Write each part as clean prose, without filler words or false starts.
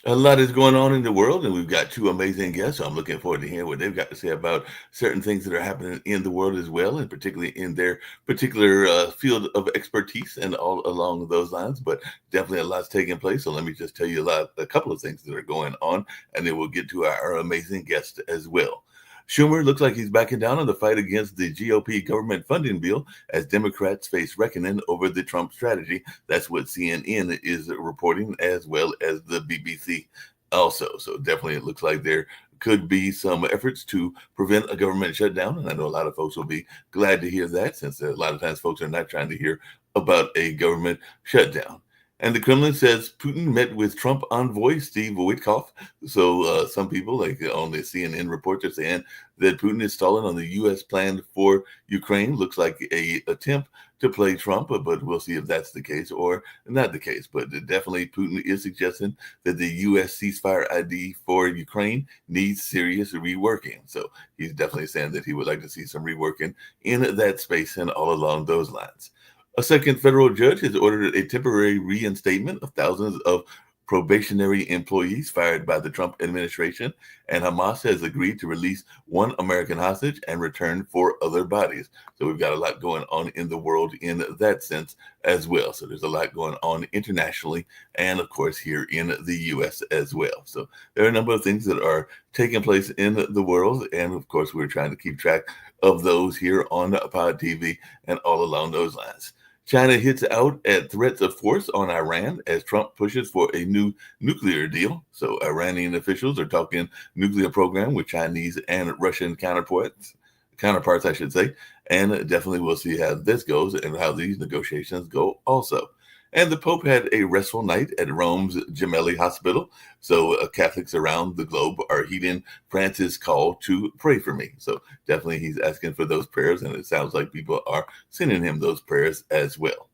A lot is going on in the world, and we've got two amazing guests. So I'm looking forward to hearing what they've got to say about certain things that are happening in the world as well, and particularly in their particular field of expertise and all along those lines. But definitely a lot's taking place. So let me just tell you a couple of things that are going on, and then we'll get to our amazing guest as well. Schumer looks like he's backing down on the fight against the GOP government funding bill as Democrats face reckoning over the Trump strategy. That's what CNN is reporting, as well as the BBC also. So definitely it looks like there could be some efforts to prevent a government shutdown. And I know a lot of folks will be glad to hear that, since a lot of times folks are not trying to hear about a government shutdown. And the Kremlin says Putin met with Trump envoy Steve Witkoff. So some people, like on the CNN report, are saying that Putin is stalling on the U.S. plan for Ukraine. Looks like a attempt to play Trump, but we'll see if that's the case or not the case. But definitely Putin is suggesting that the U.S. ceasefire ID for Ukraine needs serious reworking. So he's definitely saying that he would like to see some reworking in that space and all along those lines. A second federal judge has ordered a temporary reinstatement of thousands of probationary employees fired by the Trump administration, and Hamas has agreed to release one American hostage and return four other bodies. So we've got a lot going on in the world in that sense as well. So there's a lot going on internationally and, of course, here in the U.S. as well. So there are a number of things that are taking place in the world, and of course, we're trying to keep track of those here on Pod TV and all along those lines. China hits out at threats of force on Iran as Trump pushes for a new nuclear deal. So Iranian officials are talking nuclear program with Chinese and Russian counterparts, I should say. And definitely we'll see how this goes and how these negotiations go also. And the Pope had a restful night at Rome's Gemelli Hospital. So Catholics around the globe are heeding Francis' call to pray for me. So definitely he's asking for those prayers, and it sounds like people are sending him those prayers as well.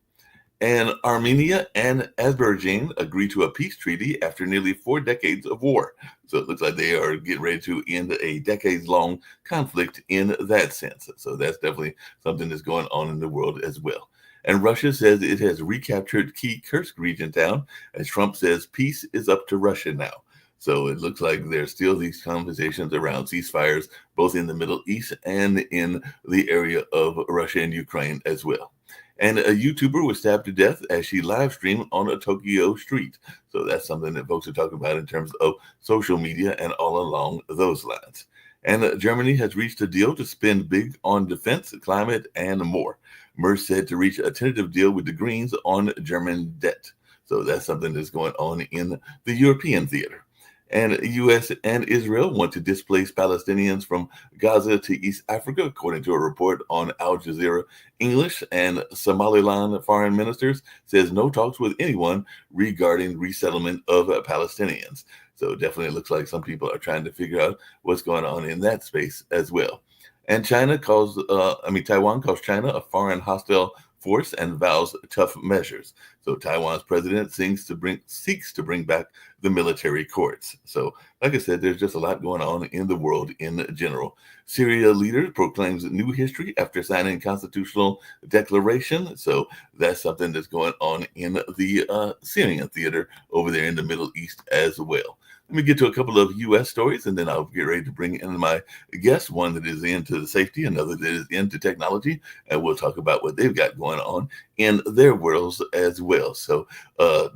And Armenia and Azerbaijan agree to a peace treaty after nearly 4 decades of war. So it looks like they are getting ready to end a decades-long conflict in that sense. So that's definitely something that's going on in the world as well. And Russia says it has recaptured key Kursk region town, as Trump says peace is up to Russia now. So it looks like there's still these conversations around ceasefires, both in the Middle East and in the area of Russia and Ukraine as well. And a YouTuber was stabbed to death as she live streamed on a Tokyo street. So that's something that folks are talking about in terms of social media and all along those lines. And Germany has reached a deal to spend big on defense, climate, and more. Merz said to reach a tentative deal with the Greens on German debt. So that's something that's going on in the European theater. And U.S. and Israel want to displace Palestinians from Gaza to East Africa, according to a report on Al Jazeera English. And Somaliland foreign ministers says no talks with anyone regarding resettlement of Palestinians. So definitely it looks like some people are trying to figure out what's going on in that space as well. And Taiwan calls China a foreign hostile force and vows tough measures. So Taiwan's president seeks to bring back the military courts. So, like I said, there's just a lot going on in the world in general. Syria leader proclaims new history after signing constitutional declaration. So that's something that's going on in the Syrian theater over there in the Middle East as well. Let me get to a couple of U.S. stories, and then I'll get ready to bring in my guest, one that is into the safety, another that is into technology, and we'll talk about what they've got going on in their worlds as well. So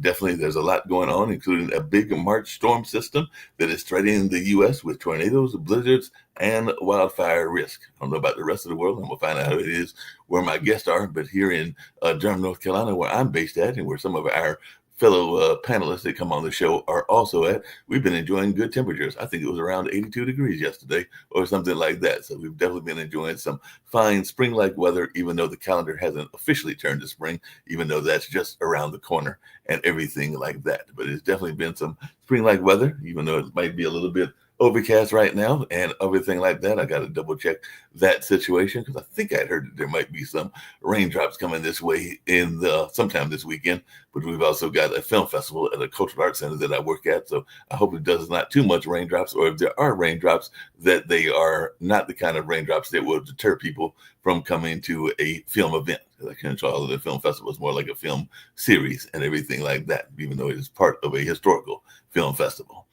definitely there's a lot going on, including a big March storm system that is threatening the U.S. with tornadoes, blizzards, and wildfire risk. I don't know about the rest of the world, and we'll find out how it is where my guests are, but here in Durham, North Carolina, where I'm based at, and where some of our fellow panelists that come on the show are also at, we've been enjoying good temperatures. I think it was around 82 degrees yesterday or something like that. So we've definitely been enjoying some fine spring-like weather, even though the calendar hasn't officially turned to spring, even though that's just around the corner and everything like that. But it's definitely been some spring-like weather, even though it might be a little bit overcast right now and everything like that. I got to double check that situation because I think I heard that there might be some raindrops coming this way in sometime this weekend. But we've also got a film festival at a cultural arts center that I work at, so I hope it does not too much raindrops, or if there are raindrops, that they are not the kind of raindrops that will deter people from coming to a film event. I can't call it a film festival. It's more like a film series and everything like that, even though it is part of a historical film festival.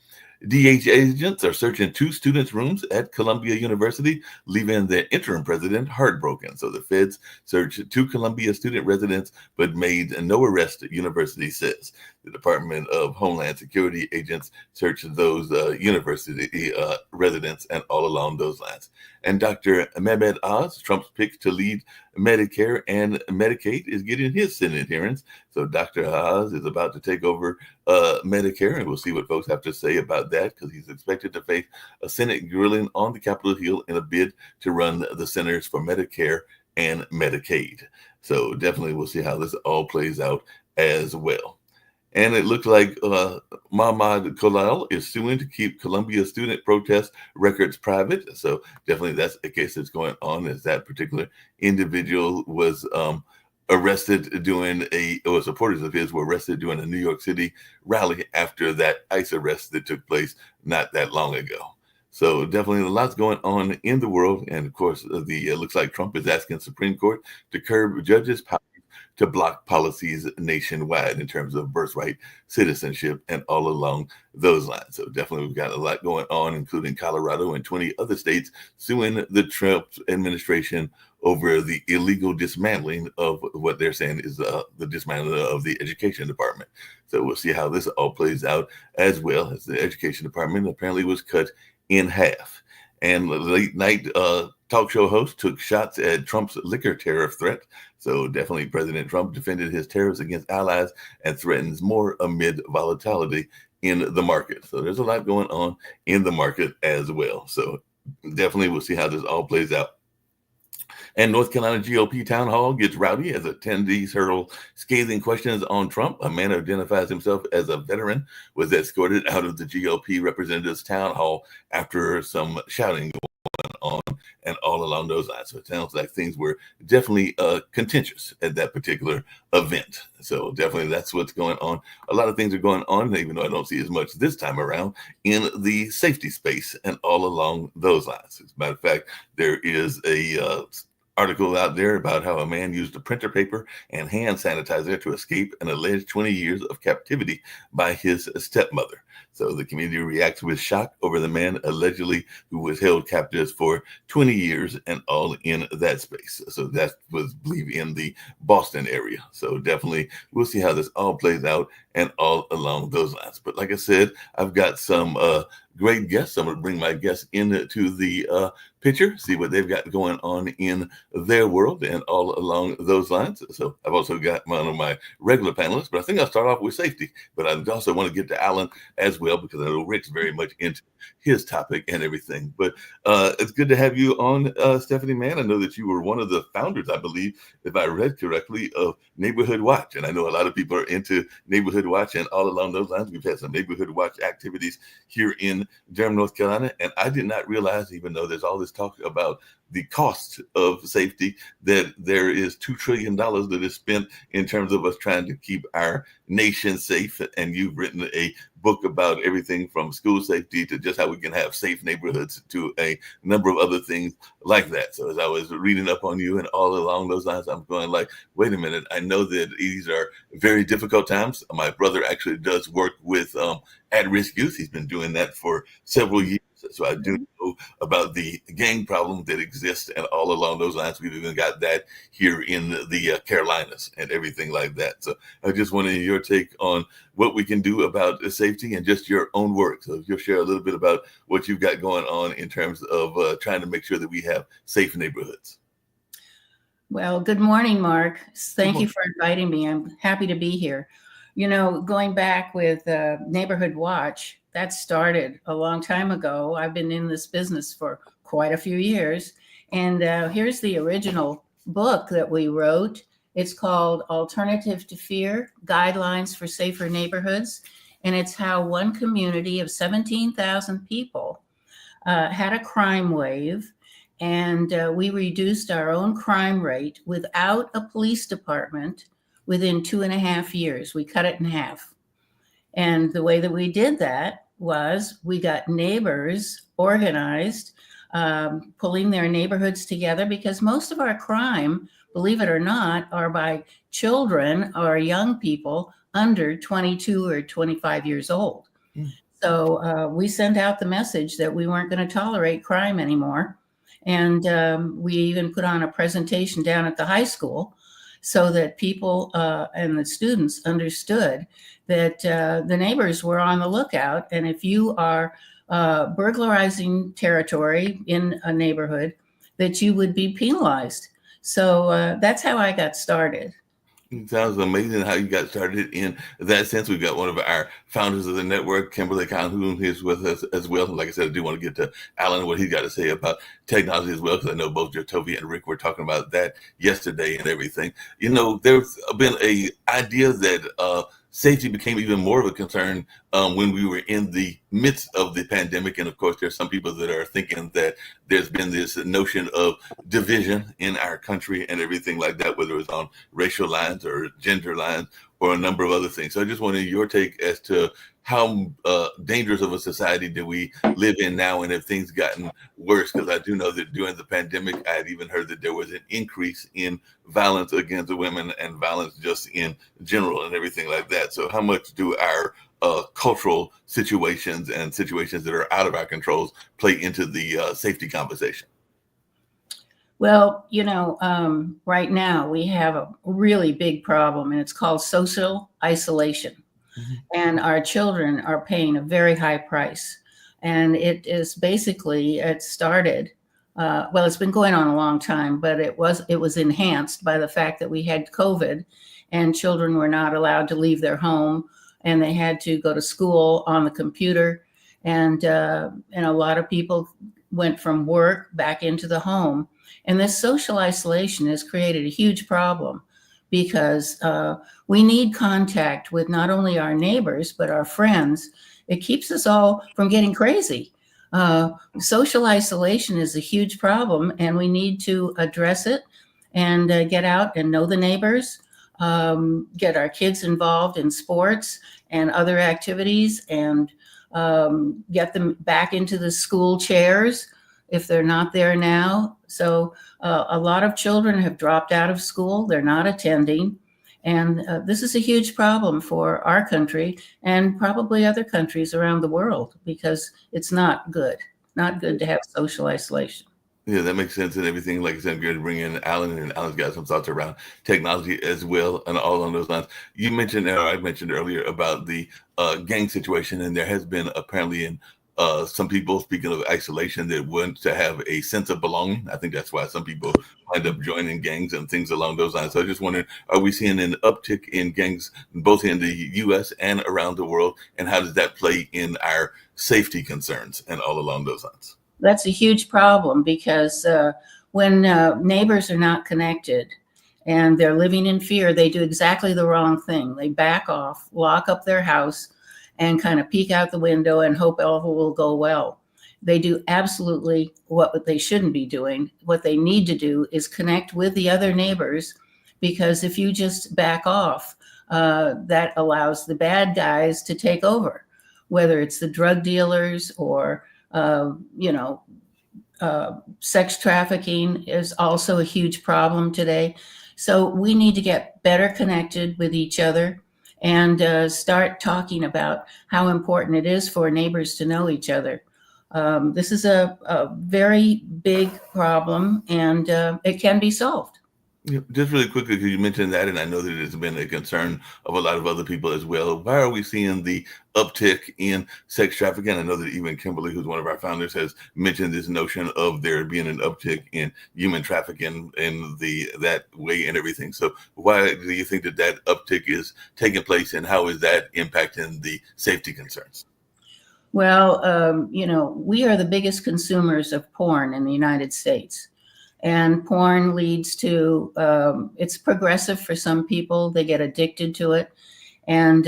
DH agents are searching two students' rooms at Columbia University, leaving the interim president heartbroken. So the feds searched two Columbia student residents, but made no arrest, the university says. The Department of Homeland Security agents searched those university residents and all along those lines. And Dr. Mehmet Oz, Trump's pick to lead Medicare and Medicaid, is getting his Senate hearings. So Dr. Oz is about to take over Medicare, and we'll see what folks have to say about that, because he's expected to face a Senate grilling on the Capitol Hill in a bid to run the Centers for Medicare and Medicaid. So definitely we'll see how this all plays out as well. And it looks like Mahmoud Kolal is suing to keep Columbia student protest records private. So definitely that's a case that's going on, as that particular individual was arrested doing or supporters of his were arrested doing a New York City rally after that ICE arrest that took place not that long ago. So definitely a lot's going on in the world. And of course, looks like Trump is asking Supreme Court to curb judges' power to block policies nationwide in terms of birthright citizenship and all along those lines. So definitely we've got a lot going on, including Colorado and 20 other states suing the Trump administration over the illegal dismantling of what they're saying is the dismantling of the education department. So we'll see how this all plays out, as well as the education department apparently was cut in half. And the late night talk show host took shots at Trump's liquor tariff threat. So definitely President Trump defended his tariffs against allies and threatens more amid volatility in the market. So there's a lot going on in the market as well. So definitely we'll see how this all plays out. And North Carolina GOP town hall gets rowdy as attendees hurl scathing questions on Trump. A man who identifies himself as a veteran was escorted out of the GOP representatives' town hall after some shouting going on and all along those lines. So it sounds like things were definitely contentious at that particular event. So definitely that's what's going on. A lot of things are going on, even though I don't see as much this time around, in the safety space and all along those lines. As a matter of fact, there is a article out there about how a man used a printer paper and hand sanitizer to escape an alleged 20 years of captivity by his stepmother. So the community reacts with shock over the man allegedly who was held captive for 20 years and all in that space. So that was, I believe, in the Boston area. So definitely we'll see how this all plays out and all along those lines. But like I said, I've got some great guests. I'm going to bring my guests into the picture, see what they've got going on in their world and all along those lines. So I've also got one of my regular panelists, but I think I'll start off with safety. But I also want to get to Alan as well, because I know Rick's very much into his topic and everything. But it's good to have you on, Stephanie Mann. I know that you were one of the founders, I believe, if I read correctly, of Neighborhood Watch. And I know a lot of people are into Neighborhood Watch and all along those lines. We've had some Neighborhood Watch activities here in Durham, North Carolina. And I did not realize, even though there's all this talk about the cost of safety, that there is $2 trillion that is spent in terms of us trying to keep our nation safe. And you've written a book about everything from school safety to just how we can have safe neighborhoods to a number of other things like that. So as I was reading up on you and all along those lines, I'm going like, wait a minute, I know that these are very difficult times. My brother actually does work with at-risk youth. He's been doing that for several years. So I do know about the gang problem that exists and all along those lines. We've even got that here in the Carolinas and everything like that. So I just wanted your take on what we can do about safety and just your own work. So if you'll share a little bit about what you've got going on in terms of trying to make sure that we have safe neighborhoods. Well, good morning, Mark. Thank you for inviting me. I'm happy to be here. You know, going back with Neighborhood Watch, that started a long time ago. I've been in this business for quite a few years. And here's the original book that we wrote. It's called Alternative to Fear, Guidelines for Safer Neighborhoods. And it's how one community of 17,000 people had a crime wave. And we reduced our own crime rate without a police department within 2.5 years. We cut it in half. And the way that we did that was we got neighbors organized, pulling their neighborhoods together, because most of our crime believe it or not, are by children or young people under 22 or 25 years old. Mm. So we sent out the message that we weren't going to tolerate crime anymore. And we even put on a presentation down at the high school so that people and the students understood that the neighbors were on the lookout. And if you are burglarizing territory in a neighborhood, that you would be penalized. So that's how I got started. It sounds amazing how you got started in that sense. We've got one of our founders of the network, Kimberly Calhoun, is with us as well. Like I said, I do want to get to Alan and what he's got to say about technology as well, because I know both Jotovia and Rick were talking about that yesterday and everything. You know, there's been a idea that safety became even more of a concern when we were in the midst of the pandemic. And of course, there's some people that are thinking that there's been this notion of division in our country and everything like that, whether it's on racial lines or gender lines or a number of other things. So I just wanted your take as to how dangerous of a society do we live in now, and have things gotten worse? Because I do know that during the pandemic, I had even heard that there was an increase in violence against the women and violence just in general and everything like that. So how much do our cultural situations and situations that are out of our controls play into the safety conversation? Well, you know, right now we have a really big problem, and it's called social isolation. Mm-hmm. And our children are paying a very high price. And it is basically, it started, well, it's been going on a long time, but it was enhanced by the fact that we had COVID and children were not allowed to leave their home, and they had to go to school on the computer. And a lot of people went from work back into the home. And this social isolation has created a huge problem, because we need contact with not only our neighbors, but our friends. It keeps us all from getting crazy. Social isolation is a huge problem, and we need to address it and get out and know the neighbors, get our kids involved in sports and other activities, and get them back into the school chairs if they're not there now. So a lot of children have dropped out of school. They're not attending. And this is a huge problem for our country and probably other countries around the world, because it's not good to have social isolation. Yeah, that makes sense and everything. Like I said, I'm going to bring in Alan, and Alan's got some thoughts around technology as well and all on those lines. You mentioned, or I mentioned earlier, about the gang situation, and there has been apparently in some people, speaking of isolation, that want to have a sense of belonging. I think that's why some people wind up joining gangs and things along those lines. So I just wondering, are we seeing an uptick in gangs both in the U.S. and around the world? And how does that play in our safety concerns and all along those lines? That's a huge problem, because when neighbors are not connected and they're living in fear, they do exactly the wrong thing. They back off, lock up their house, and kind of peek out the window and hope all will go well. They do absolutely what they shouldn't be doing. What they need to do is connect with the other neighbors, because if you just back off, that allows the bad guys to take over, whether it's the drug dealers or sex trafficking is also a huge problem today. So we need to get better connected with each other and start talking about how important it is for neighbors to know each other. This is a very big problem, and it can be solved. Yeah, just really quickly, because you mentioned that, and I know that it has been a concern of a lot of other people as well. Why are we seeing the uptick in sex trafficking? I know that even Kimberly, who's one of our founders, has mentioned this notion of there being an uptick in human trafficking in that way and everything. So why do you think that uptick is taking place, and how is that impacting the safety concerns? Well, we are the biggest consumers of porn in the United States. And porn leads to, it's progressive for some people. They get addicted to it. And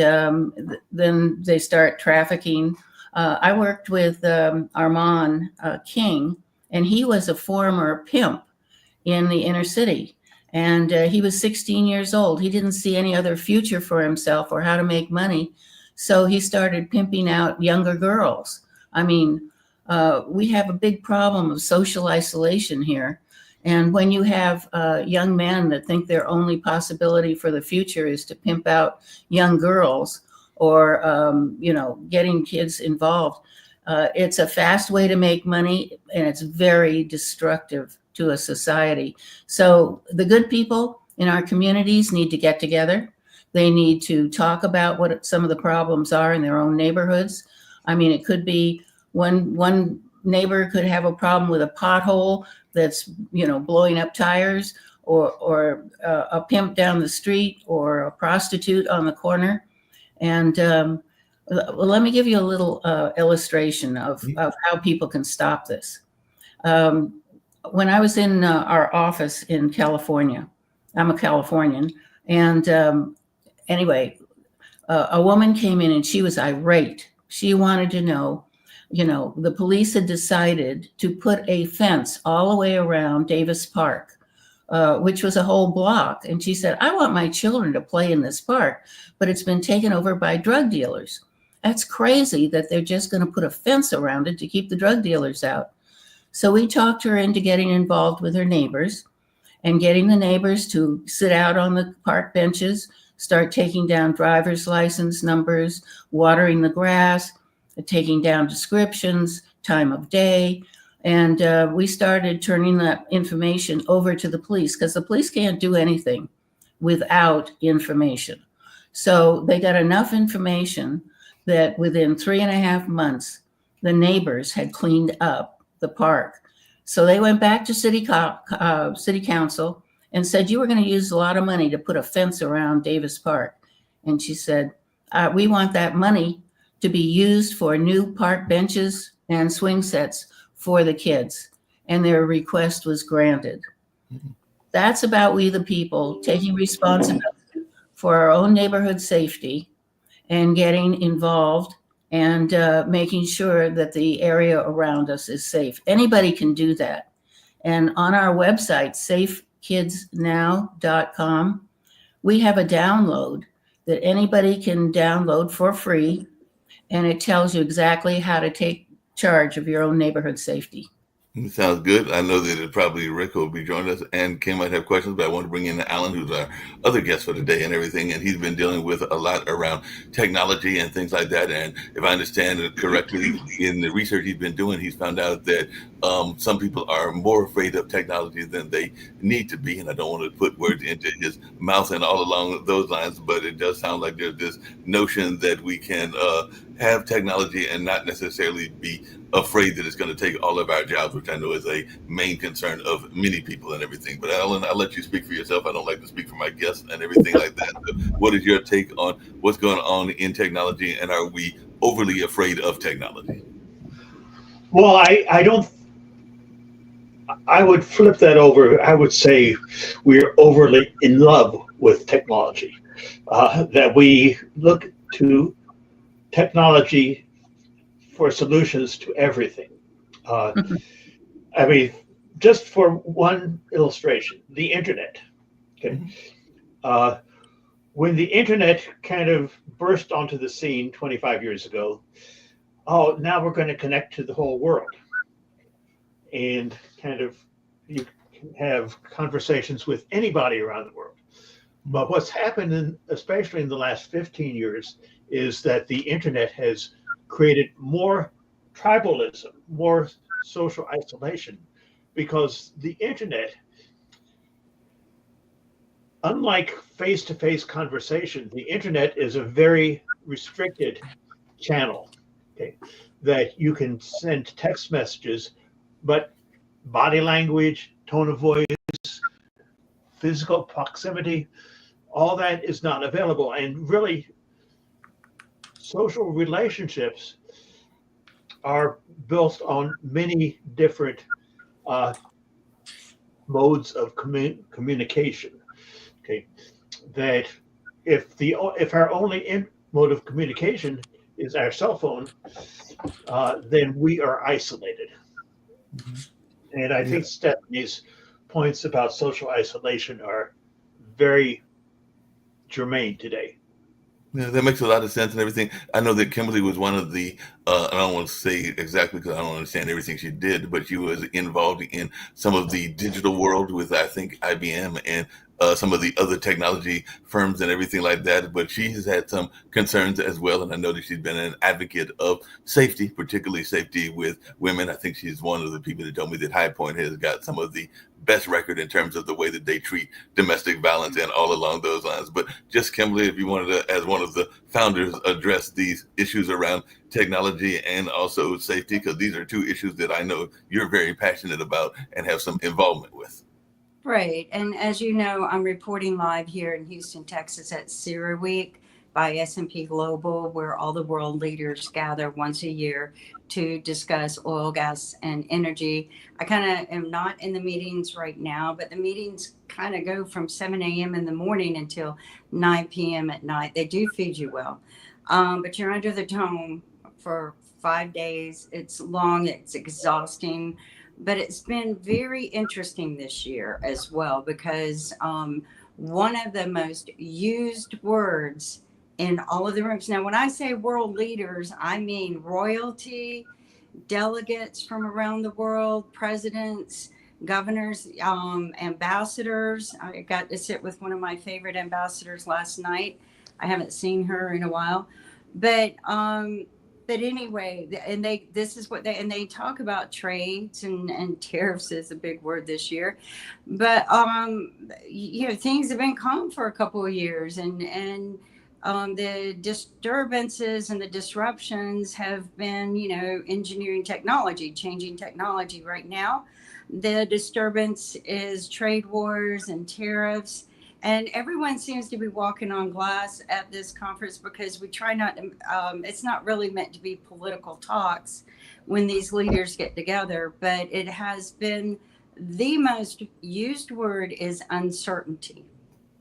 then they start trafficking. I worked with Armand King, and he was a former pimp in the inner city. And he was 16 years old. He didn't see any other future for himself or how to make money. So he started pimping out younger girls. I mean, we have a big problem of social isolation here. And when you have young men that think their only possibility for the future is to pimp out young girls or, getting kids involved, it's a fast way to make money, and it's very destructive to a society. So the good people in our communities need to get together. They need to talk about what some of the problems are in their own neighborhoods. I mean, it could be one neighbor could have a problem with a pothole that's blowing up tires, or a pimp down the street, or a prostitute on the corner. And let me give you a little illustration of how people can stop this. When I was in our office in California, I'm a Californian, and anyway, a woman came in and she was irate. She wanted to know, the police had decided to put a fence all the way around Davis Park, which was a whole block. And she said, I want my children to play in this park, but it's been taken over by drug dealers. That's crazy that they're just going to put a fence around it to keep the drug dealers out. So we talked her into getting involved with her neighbors and getting the neighbors to sit out on the park benches, start taking down driver's license numbers, watering the grass, taking down descriptions, time of day. And we started turning that information over to the police, because the police can't do anything without information. So they got enough information that within 3.5 months, the neighbors had cleaned up the park. So they went back to city council and said, you were going to use a lot of money to put a fence around Davis Park. And she said, we want that money to be used for new park benches and swing sets for the kids. And their request was granted. Mm-hmm. That's about we the people taking responsibility for our own neighborhood safety and getting involved and making sure that the area around us is safe. Anybody can do that. And on our website, safekidsnow.com, we have a download that anybody can download for free. And it tells you exactly how to take charge of your own neighborhood safety. Sounds good. I know that probably Rick will be joining us, and Kim might have questions, but I want to bring in Alan, who's our other guest for today and everything. And he's been dealing with a lot around technology and things like that. And if I understand it correctly, in the research he's been doing, he's found out that some people are more afraid of technology than they need to be. And I don't want to put words into his mouth and all along those lines, but it does sound like there's this notion that we can have technology and not necessarily be afraid that it's going to take all of our jobs, which I know is a main concern of many people and everything. But Alan, I'll let you speak for yourself. I don't like to speak for my guests and everything like that. So what is your take on what's going on in technology, and are we overly afraid of technology? Well, I don't. I would flip that over. I would say we're overly in love with technology, that we look to technology for solutions to everything. I mean, just for one illustration, the internet. Okay, when the internet kind of burst onto the scene 25 years ago, now we're going to connect to the whole world, and kind of you can have conversations with anybody around the world. But what's happened, especially in the last 15 years, is that the internet has created more tribalism, more social isolation, because the internet, unlike face-to-face conversation, the internet is a very restricted channel, okay, that you can send text messages, but body language, tone of voice, physical proximity, all that is not available. And really, social relationships are built on many different modes of communication. Okay, that if our only mode of communication is our cell phone, then we are isolated. Mm-hmm. And I think Stephanie's points about social isolation are very germane today. Yeah, that makes a lot of sense and everything. I know that Kimberly was one of the, I don't want to say exactly because I don't understand everything she did, but she was involved in some of the digital world with, I think, IBM and some of the other technology firms and everything like that. But she has had some concerns as well. And I know that she's been an advocate of safety, particularly safety with women. I think she's one of the people that told me that High Point has got some of the best record in terms of the way that they treat domestic violence and all along those lines. But just Kimberly, if you wanted to, as one of the founders, address these issues around technology and also safety, because these are two issues that I know you're very passionate about and have some involvement with. Right. And as you know, I'm reporting live here in Houston, Texas at CERAWeek by S&P Global, where all the world leaders gather once a year to discuss oil, gas, and energy. I kind of am not in the meetings right now, but the meetings kind of go from 7 a.m. in the morning until 9 p.m. at night. They do feed you well, but you're under the dome for 5 days. It's long, it's exhausting. But it's been very interesting this year as well, because one of the most used words in all of the rooms. Now, when I say world leaders, I mean royalty, delegates from around the world, presidents, governors, ambassadors. I got to sit with one of my favorite ambassadors last night. I haven't seen her in a while, but anyway, and they talk about trades and tariffs is a big word this year, but things have been calm for a couple of years, and the disturbances and the disruptions have been, engineering technology, changing technology. Right now, the disturbance is trade wars and tariffs. And everyone seems to be walking on glass at this conference because we try not to, it's not really meant to be political talks when these leaders get together, but it has been the most used word is uncertainty.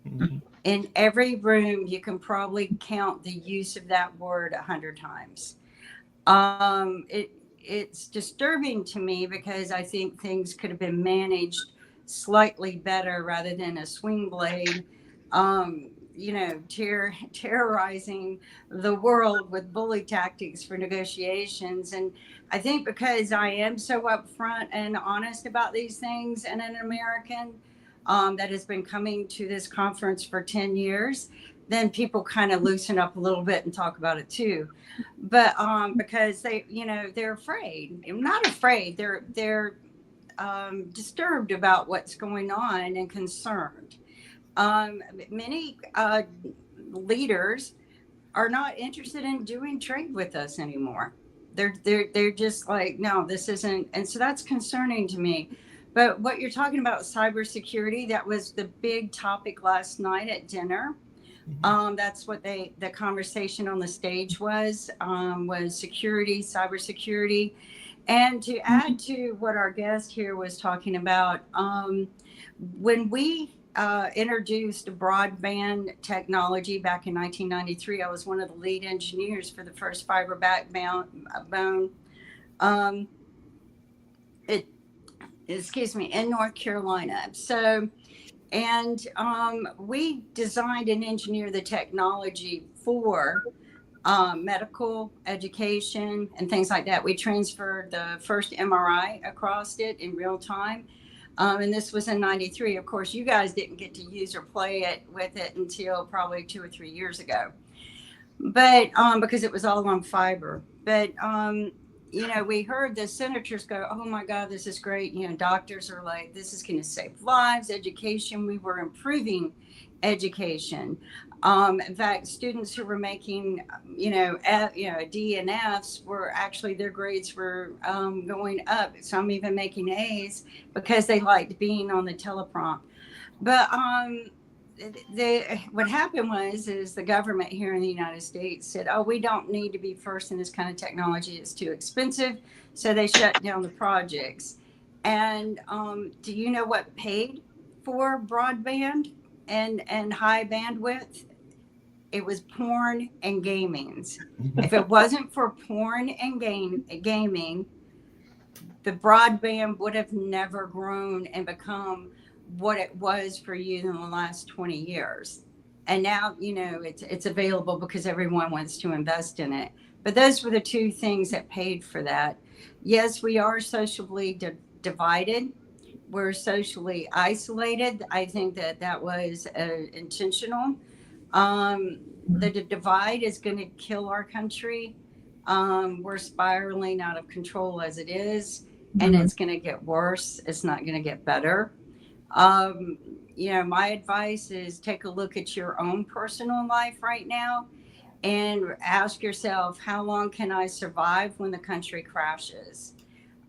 Mm-hmm. In every room, you can probably count the use of that word 100 times. It's disturbing to me because I think things could have been managed slightly better rather than a swing blade, terrorizing the world with bully tactics for negotiations. And I think because I am so upfront and honest about these things, and an American that has been coming to this conference for 10 years, then people kind of loosen up a little bit and talk about it too. But because they're afraid. I'm not afraid. They're disturbed about what's going on and concerned. Many leaders are not interested in doing trade with us anymore. They're just like, no, this isn't. And so that's concerning to me. But what you're talking about, cybersecurity, that was the big topic last night at dinner. That's what the conversation on the stage was security, cybersecurity. And to add to what our guest here was talking about, when we introduced broadband technology back in 1993, I was one of the lead engineers for the first fiber backbone, in North Carolina. So, and we designed and engineered the technology for medical education and things like that. We transferred the first MRI across it in real time. And this was in 93. Of course, you guys didn't get to use or play with it until probably 2 or 3 years ago. But because it was all on fiber. But, we heard the senators go, oh my God, this is great. Doctors are like, this is going to save lives, education. We were improving education. In fact, students who were making, D and Fs were actually, their grades were going up. Some even making A's because they liked being on the teleprompt. But what happened is the government here in the United States said, oh, we don't need to be first in this kind of technology. It's too expensive. So they shut down the projects. And do you know what paid for broadband and high bandwidth? It was porn and gamings. If it wasn't for porn and gaming, the broadband would have never grown and become what it was for you in the last 20 years. And now, it's available because everyone wants to invest in it. But those were the two things that paid for that. Yes, we are socially divided. We're socially isolated. I think that was intentional. The divide is going to kill our country. We're spiraling out of control as it is, and it's going to get worse. It's not going to get better. My advice is take a look at your own personal life right now and ask yourself, how long can I survive when the country crashes?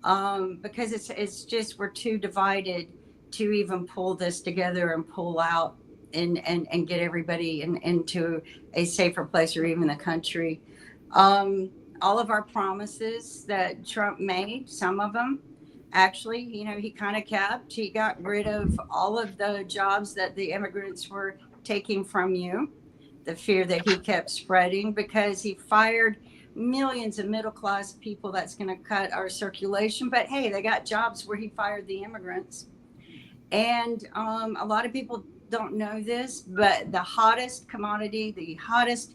Because it's just, we're too divided to even pull this together and pull out and get everybody into a safer place, or even the country. All of our promises that Trump made, some of them, actually, he kind of kept. He got rid of all of the jobs that the immigrants were taking from you, the fear that he kept spreading, because he fired millions of middle-class people. That's going to cut our circulation. But hey, they got jobs where he fired the immigrants. And a lot of people don't know this, but the hottest commodity, the hottest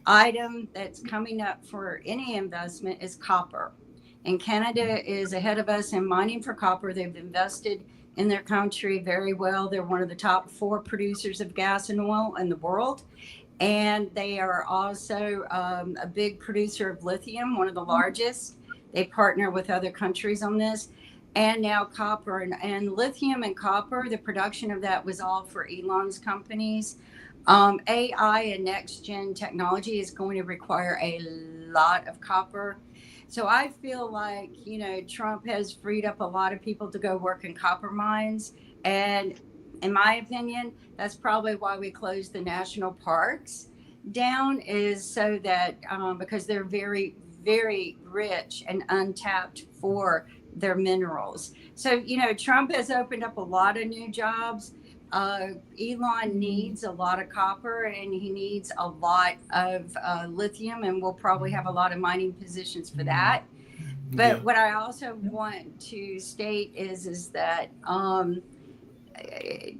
item that's coming up for any investment is copper. And Canada is ahead of us in mining for copper. They've invested in their country very well. They're one of the top 4 producers of gas and oil in the world. And they are also a big producer of lithium, one of the largest. They partner with other countries on this. And now copper and lithium and copper, the production of that was all for Elon's companies. AI and next gen technology is going to require a lot of copper. So I feel like, Trump has freed up a lot of people to go work in copper mines. And in my opinion, that's probably why we closed the national parks down, is so that because they're very, very rich and untapped for their minerals. So, Trump has opened up a lot of new jobs. Elon needs a lot of copper, and he needs a lot of lithium, and we'll probably have a lot of mining positions for that. But what I also want to state is that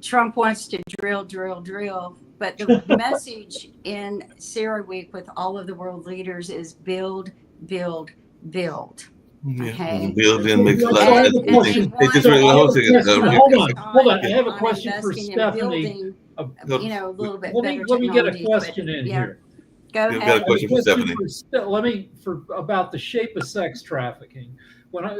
Trump wants to drill, but the message in CERAWeek with all of the world leaders is build, build, build. Okay. Building makes a lot of sense. Hold on. I have a question for Stephanie. A little bit better. Let me get a question in here. Go You've ahead. got a question for Stephanie. About the shape of sex trafficking.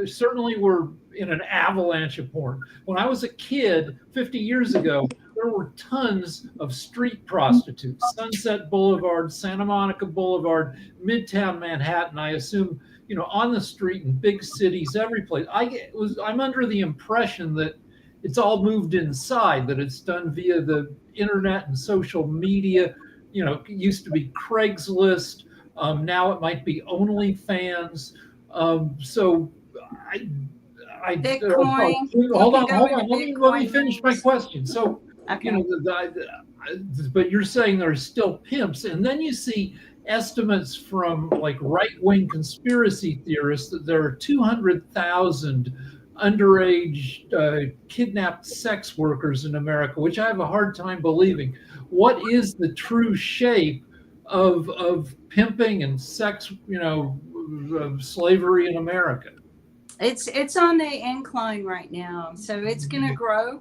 Certainly we're in an avalanche of porn. When I was a kid 50 years ago, there were tons of street prostitutes. Sunset Boulevard, Santa Monica Boulevard, Midtown Manhattan. I assume, on the street in big cities, every place. I'm under the impression that it's all moved inside, that it's done via the internet and social media. It used to be Craigslist. Now it might be OnlyFans. So Bitcoin. Hold on. Let me finish my question. So, okay. But you're saying there's still pimps, and then you see estimates from like right-wing conspiracy theorists that there are 200,000 underage kidnapped sex workers in America, which I have a hard time believing. What is the true shape of pimping and sex, of slavery in America? It's on the incline right now, so it's going to grow,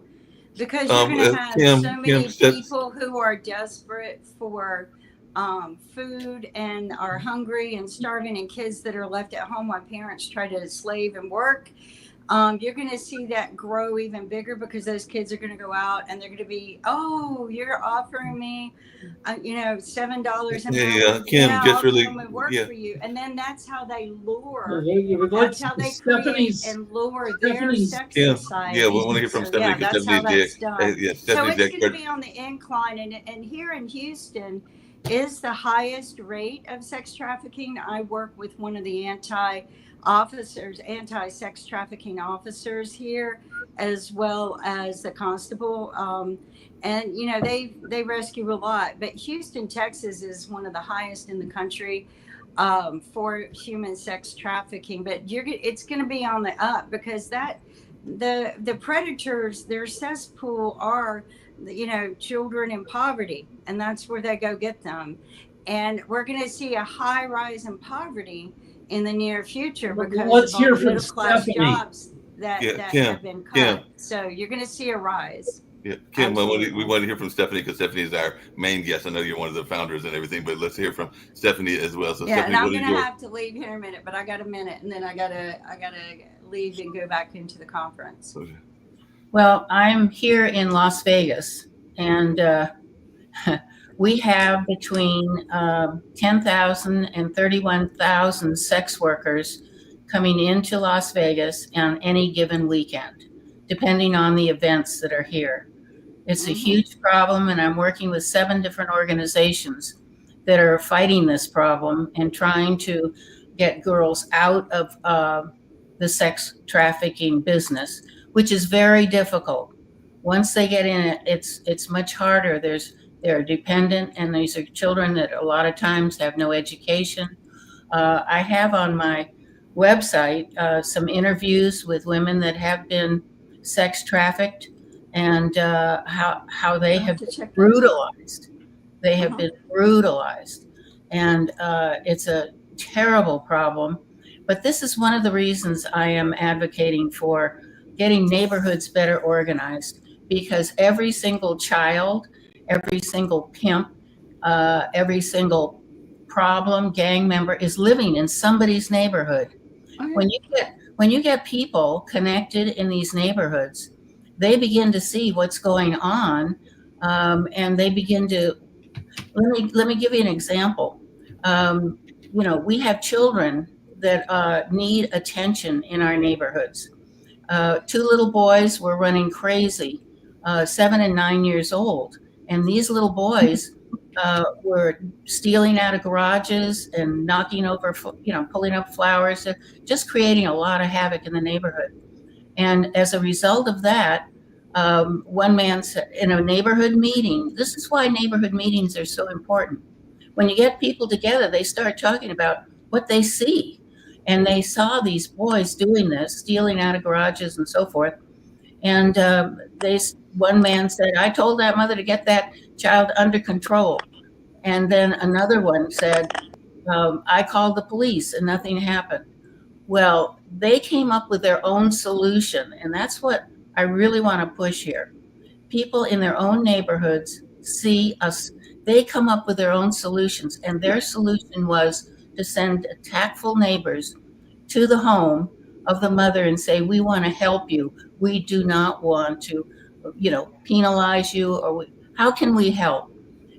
because you're going to have so many people who are desperate for food and are hungry and starving, and kids that are left at home while parents try to slave and work. You're going to see that grow even bigger, because those kids are going to go out and they're going to be, oh, you're offering me, $7 an hour. Kim, just really, work for you. And then that's how they lure. That's how they create and lure their sex society. Yeah, we want to hear from Stephanie. That's how that's done. So it's going to be on the incline. And here in Houston is the highest rate of sex trafficking. I work with one of the anti-sex trafficking officers here, as well as the constable. And they rescue a lot. But Houston, Texas is one of the highest in the country for human sex trafficking. But it's going to be on the up, because the predators, their cesspool are children in poverty, and that's where they go get them. And we're going to see a high rise in poverty in the near future because Let's of all hear the from middle class Stephanie. jobs that Kim, have been cut. Kim. So you're going to see a rise. Yeah, Kim, we Absolutely. want to hear from Stephanie because Stephanie is our main guest. I know you're one of the founders and everything, but let's hear from Stephanie as well. So Yeah, Stephanie, and I'm what going are to your have to leave here in a minute, but I got a minute, and then I gotta leave and go back into the conference. Well, I'm here in Las Vegas, and we have between 10,000 and 31,000 sex workers coming into Las Vegas on any given weekend, depending on the events that are here. It's a huge problem, and I'm working with 7 different organizations that are fighting this problem and trying to get girls out of the sex trafficking business, which is very difficult. Once they get in it, it's much harder. They're dependent, and these are children that a lot of times have no education. I have on my website some interviews with women that have been sex trafficked and how they have been brutalized. They have been brutalized, and it's a terrible problem. But this is one of the reasons I am advocating for getting neighborhoods better organized, because every single child, every single pimp, every single problem gang member is living in somebody's neighborhood. When you get people connected in these neighborhoods, they begin to see what's going on, and they begin to. Let me give you an example. We have children that need attention in our neighborhoods. 2 little boys were running crazy, 7 and 9 years old, and these little boys were stealing out of garages and knocking over, pulling up flowers, just creating a lot of havoc in the neighborhood. And as a result of that, one man said in a neighborhood meeting, this is why neighborhood meetings are so important. When you get people together, they start talking about what they see. And they saw these boys doing this, stealing out of garages and so forth. And one man said, I told that mother to get that child under control. And then another one said, I called the police and nothing happened. Well, they came up with their own solution. And that's what I really want to push here. People in their own neighborhoods see us, they come up with their own solutions. And their solution was to send tactful neighbors to the home of the mother and say, we want to help you. We do not want to, penalize you, or how can we help?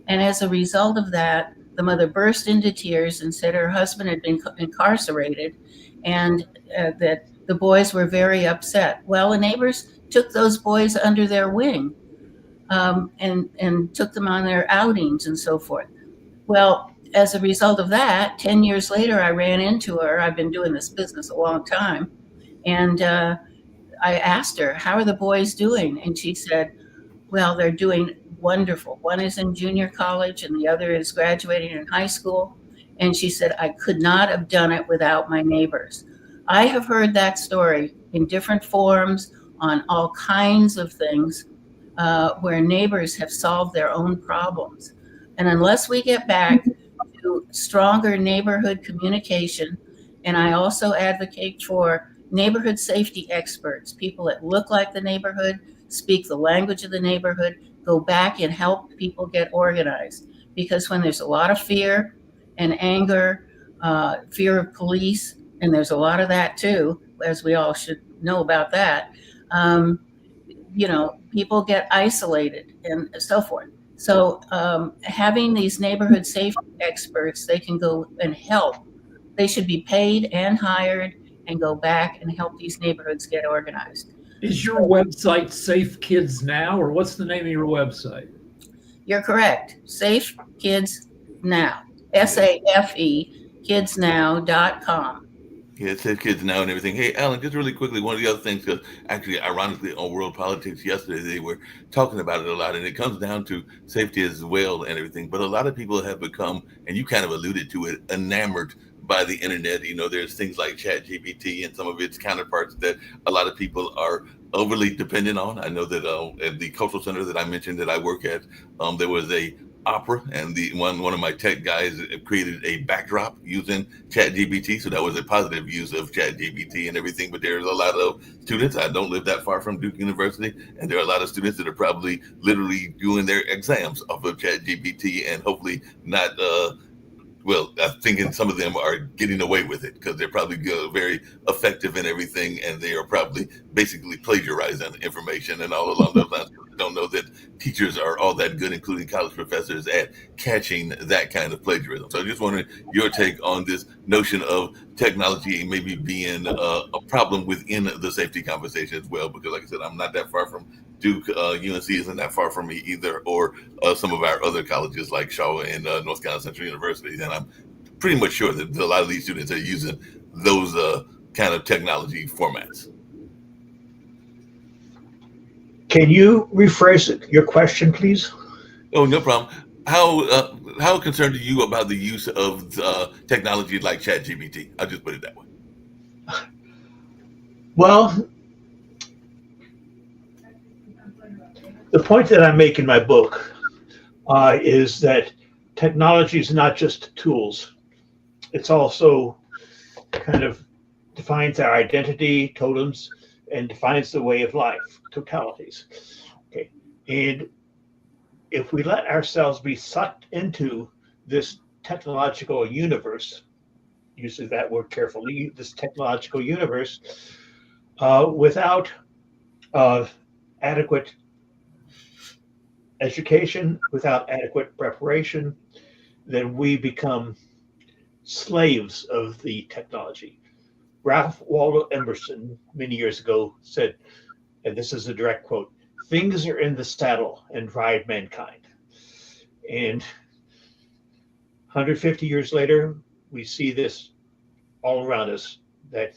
And as a result of that, the mother burst into tears and said her husband had been incarcerated and that the boys were very upset. Well, the neighbors took those boys under their wing and took them on their outings and so forth. Well, as a result of that, 10 years later, I ran into her. I've been doing this business a long time. And I asked her, how are the boys doing? And she said, well, they're doing wonderful. One is in junior college and the other is graduating in high school. And she said, I could not have done it without my neighbors. I have heard that story in different forms on all kinds of things where neighbors have solved their own problems. And unless we get back to stronger neighborhood communication, and I also advocate for neighborhood safety experts, people that look like the neighborhood, speak the language of the neighborhood, go back and help people get organized. Because when there's a lot of fear and anger, fear of police, and there's a lot of that too, as we all should know about that, people get isolated and so forth. So having these neighborhood safety experts, they can go and help. They should be paid and hired and go back and help these neighborhoods get organized. Is your website Safe Kids Now, or what's the name of your website? You're correct. Safe Kids Now. SAFE kidsnow.com. Yeah, it says Kids Now and everything. Hey, Alan, just really quickly, one of the other things, because actually, ironically, on World Politics yesterday, they were talking about it a lot, and it comes down to safety as well and everything. But a lot of people have become, and you kind of alluded to it, enamored by the internet. There's things like ChatGPT and some of its counterparts that a lot of people are overly dependent on. I know that at the cultural center that I mentioned that I work at, there was a opera, and the one of my tech guys created a backdrop using ChatGPT. So that was a positive use of ChatGPT and everything. But there's a lot of students. I don't live that far from Duke University, and there are a lot of students that are probably literally doing their exams off of ChatGPT, and hopefully not. Well, I'm thinking some of them are getting away with it because they're probably very effective in everything, and they are probably basically plagiarizing information and all along those lines. I don't know that teachers are all that good, including college professors, at catching that kind of plagiarism. So I just wondering your take on this notion of technology maybe being a problem within the safety conversation as well, because like I said, I'm not that far from Duke. UNC isn't that far from me either, or some of our other colleges like Shaw and North Carolina Central University. And I'm pretty much sure that a lot of these students are using those kind of technology formats. Can you rephrase your question, please? Oh, no problem. How concerned are you about the use of technology like ChatGPT? I'll just put it that way. Well, the point that I make in my book is that technology is not just tools. It's also kind of defines our identity, totems, and defines the way of life, totalities. Okay. And if we let ourselves be sucked into this technological universe, uses that word carefully, this technological universe, without adequate education, without adequate preparation, then we become slaves of the technology. Ralph Waldo Emerson many years ago said, and this is a direct quote, "Things are in the saddle and ride mankind." And 150 years later, we see this all around us, that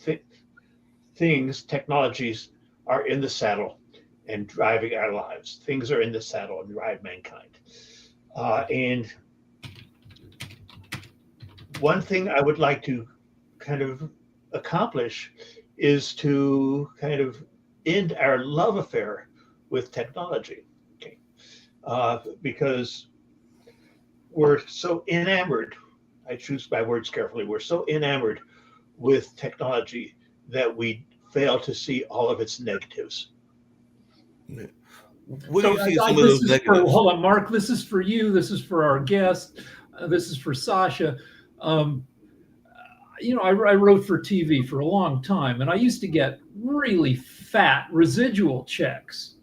things, technologies are in the saddle and driving our lives. Things are in the saddle and drive mankind. And one thing I would like to kind of accomplish is to kind of end our love affair with technology, okay? Because we're so enamored, I choose my words carefully, we're so enamored with technology that we fail to see all of its negatives. Yeah. What do you see some of those negatives? Hold on, Mark, this is for you, this is for our guest, this is for Sasha. I wrote for TV for a long time, and I used to get really fat residual checks.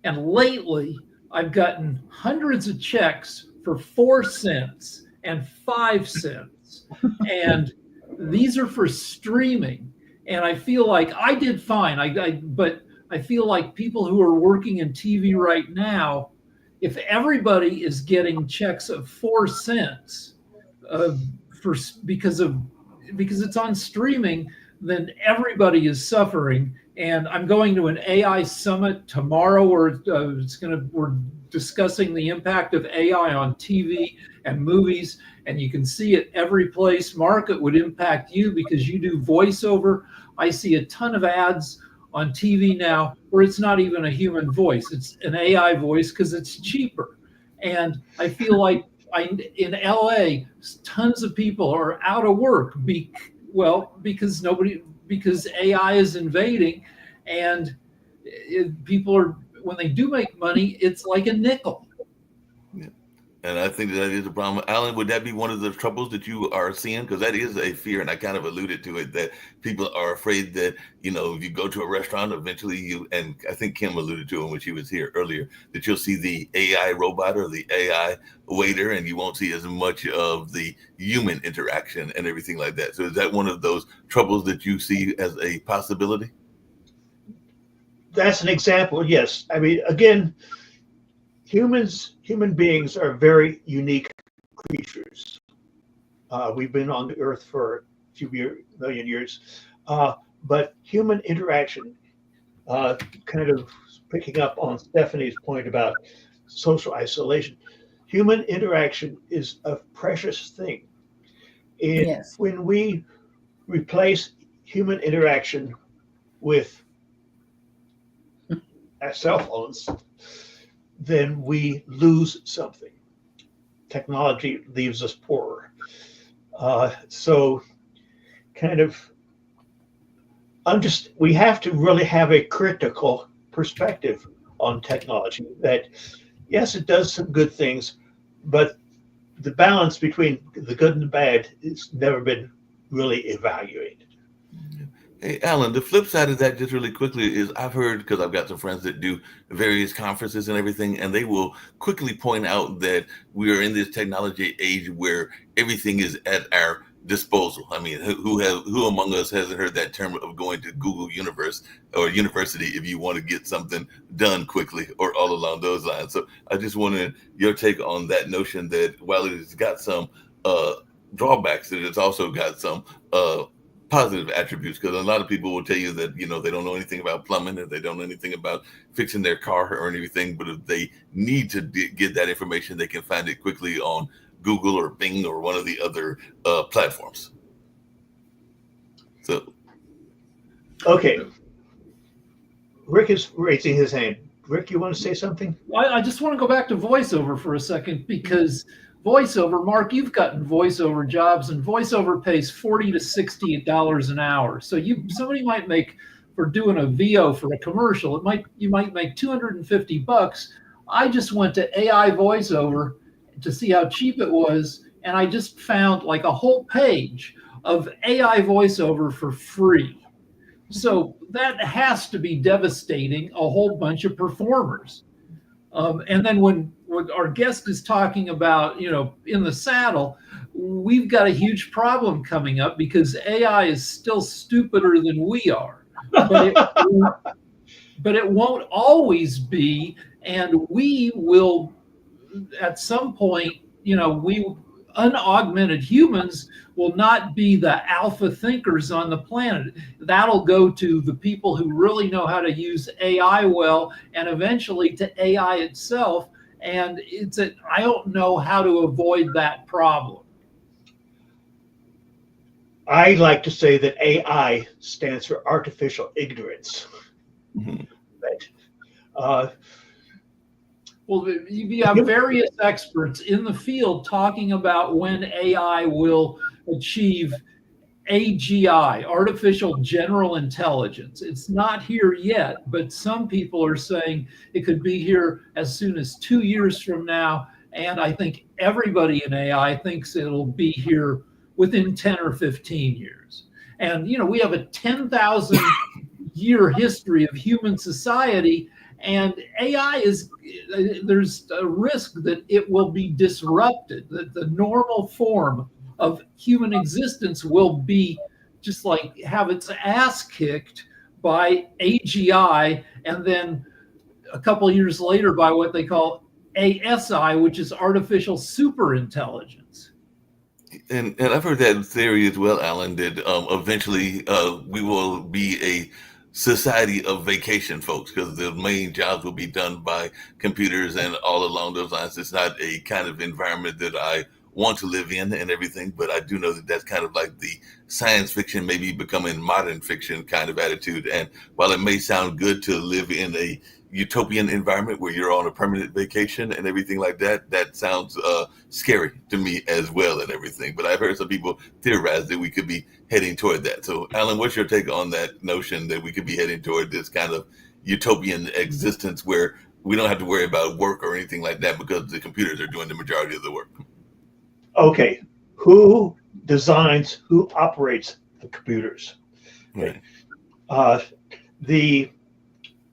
And lately, I've gotten hundreds of checks for 4 cents and 5 cents. And these are for streaming. And I feel like I did fine. But I feel like people who are working in TV right now, if everybody is getting checks of 4 cents because it's on streaming, then everybody is suffering. And I'm going to an AI summit tomorrow where we're discussing the impact of AI on TV and movies, and you can see it every place. Mark, it would impact you because you do voiceover. I see a ton of ads on TV now where it's not even a human voice, it's an AI voice because it's cheaper. And I feel like in LA, tons of people are out of work because AI is invading, and people are, when they do make money, it's like a nickel. Yeah. And I think that is a problem. Alan, would that be one of the troubles that you are seeing? Because that is a fear, and I kind of alluded to it, that people are afraid that, if you go to a restaurant, eventually and I think Kim alluded to it when she was here earlier, that you'll see the AI robot or the AI waiter, and you won't see as much of the human interaction and everything like that. So is that one of those troubles that you see as a possibility? That's an example, yes. I mean, again, human beings are very unique creatures. We've been on the earth for a few million years, but human interaction, kind of picking up on Stephanie's point about social isolation, human interaction is a precious thing. And Yes. when we replace human interaction with our cell phones, then we lose something. Technology leaves us poorer. So, kind of, we have to really have a critical perspective on technology. That yes, it does some good things, but the balance between the good and the bad has never been really evaluated. Hey, Alan, the flip side of that, just really quickly, is I've heard, because I've got some friends that do various conferences and everything, and they will quickly point out that we are in this technology age where everything is at our disposal. I mean, who among us hasn't heard that term of going to Google Universe or University if you want to get something done quickly or all along those lines? So I just wanted your take on that notion that while it has got some drawbacks, that it's also got some positive attributes, because a lot of people will tell you that they don't know anything about plumbing, and they don't know anything about fixing their car or anything, but if they need to get that information, they can find it quickly on Google or Bing or one of the other platforms. So Okay, Rick is raising his hand. Rick, you want to say something? I just want to go back to voiceover for a second, because voiceover, Mark, you've gotten voiceover jobs, and voiceover pays $40 to $60 an hour. So somebody might make, for doing a VO for a commercial, you might make $250. I just went to AI voiceover to see how cheap it was, and I just found like a whole page of AI voiceover for free. So that has to be devastating a whole bunch of performers. And then when our guest is talking about, in the saddle, we've got a huge problem coming up, because AI is still stupider than we are. But it won't always be, and we will, at some point, unaugmented humans will not be the alpha thinkers on the planet. That'll go to the people who really know how to use AI well, and eventually to AI itself. And I don't know how to avoid that problem. I like to say that AI stands for artificial ignorance. mhm. Well, you have various experts in the field talking about when AI will achieve AGI, artificial general intelligence. It's not here yet, but some people are saying it could be here as soon as 2 years from now. And I think everybody in AI thinks it'll be here within 10 or 15 years. And, we have a 10,000 year history of human society, and AI there's a risk that it will be disrupted, that the normal form of human existence will be just like have its ass kicked by AGI, and then a couple of years later by what they call ASI, which is artificial superintelligence. And I've heard that theory as well, Alan, that eventually we will be a society of vacation folks, because the main jobs will be done by computers and all along those lines. It's not a kind of environment that I want to live in and everything, but I do know that that's kind of like the science fiction, maybe becoming modern fiction kind of attitude. And while it may sound good to live in a utopian environment where you're on a permanent vacation and everything like that, that sounds scary to me as well and everything. But I've heard some people theorize that we could be heading toward that. So Alan, what's your take on that notion that we could be heading toward this kind of utopian existence where we don't have to worry about work or anything like that, because the computers are doing the majority of the work? Okay, who operates the computers? Right. The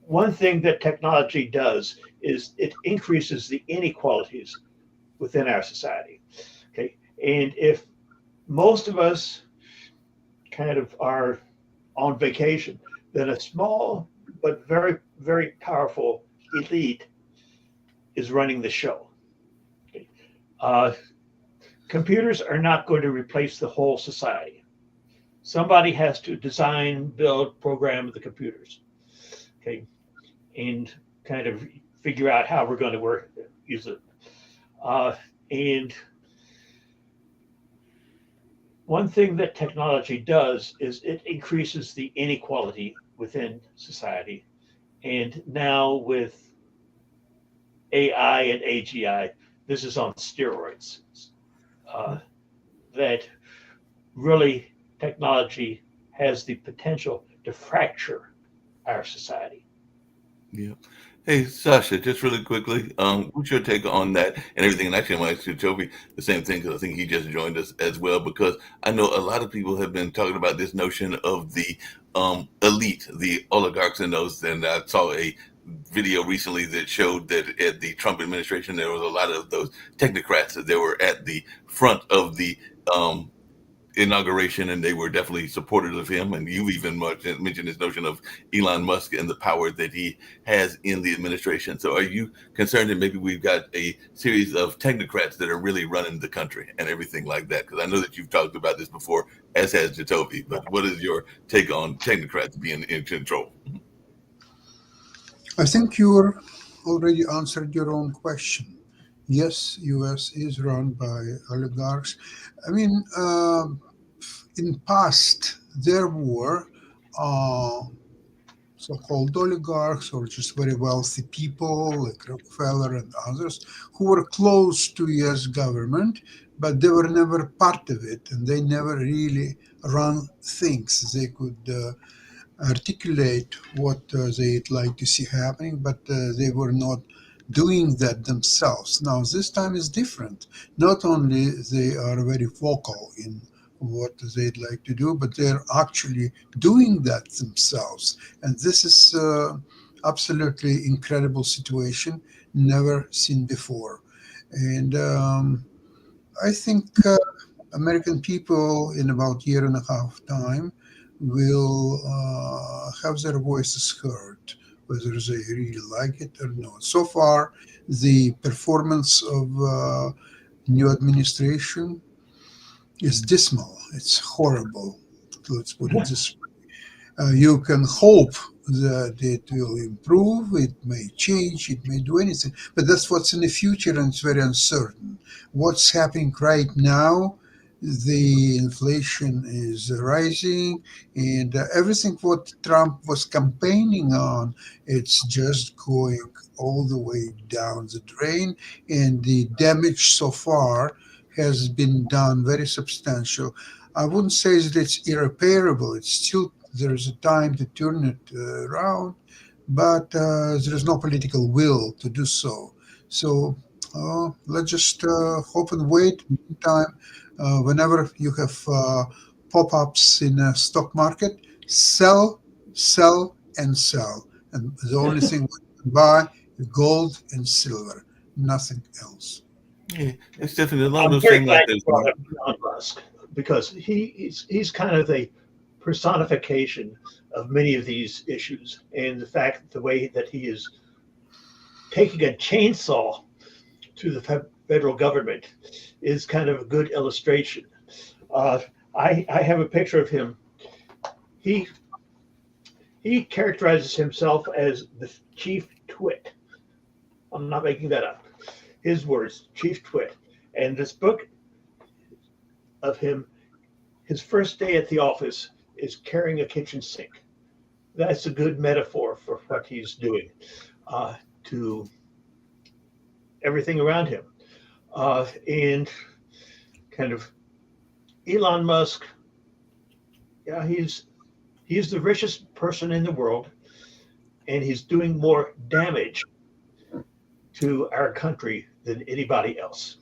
one thing that technology does is it increases the inequalities within our society. Okay, and if most of us kind of are on vacation, then a small but very, very powerful elite is running the show. Okay. Computers are not going to replace the whole society. Somebody has to design, build, program the computers. Okay, and kind of figure out how we're going to use it. And one thing that technology does is it increases the inequality within society. And now with AI and AGI, this is on steroids. Uh, that really technology has the potential to fracture our society. Yeah. Hey, Sasha, just really quickly, what's your take on that and everything? And actually, I want to ask you, Toby, the same thing because I think he just joined us as well. Because I know a lot of people have been talking about this notion of the elite, the oligarchs in those. And I saw a video recently that showed that at the Trump administration, there was a lot of those technocrats that they were at the front of the um, inauguration, and they were definitely supporters of him. And you even mentioned this notion of Elon Musk and the power that he has in the administration. So, are you concerned that maybe we've got a series of technocrats that are really running the country and everything like that? Because I know that you've talked about this before, as has Jacoby. But what is your take on technocrats being in control? I think you already answered your own question. Yes, U.S. is run by oligarchs. I mean, in past there were uh, so-called oligarchs or just very wealthy people like Rockefeller and others who were close to U.S. government, but they were never part of it, and they never really run things. They could articulate what they'd like to see happening, but they were not doing that themselves. Now, this time is different. Not only they are very vocal in what they'd like to do, but they're actually doing that themselves. And this is absolutely incredible situation, never seen before. And I think American people in about year and a half time will have their voices heard, whether they really like it or not. So far, the performance of new administration is dismal. It's horrible. Let's put it this way. You can hope that it will improve, it may change, it may do anything, but that's what's in the future and it's very uncertain. What's happening right now, the inflation is rising, and everything what Trump was campaigning on, it's just going all the way down the drain, and the damage so far has been done very substantial. I wouldn't say that it's irreparable. It's still there's a time to turn it around, but there is no political will to do so. So let's just hope and wait. Meantime, whenever you have pop-ups in a stock market, sell, sell, and sell. And the only thing we can buy is gold and silver, nothing else. Yeah, it's definitely a lot of I'm those very things glad like you this. brought up Elon Musk because he's kind of the personification of many of these issues, and the fact the way that he is taking a chainsaw to the federal government is kind of a good illustration. Uh, I have a picture of him. He he characterizes himself as the chief twit. I'm not making that up. His words, chief twit. And this book of him, his first day at the office is carrying a kitchen sink. That's a good metaphor for what he's doing to everything around him. And kind of Elon Musk, yeah, he's the richest person in the world, and he's doing more damage to our country than anybody else.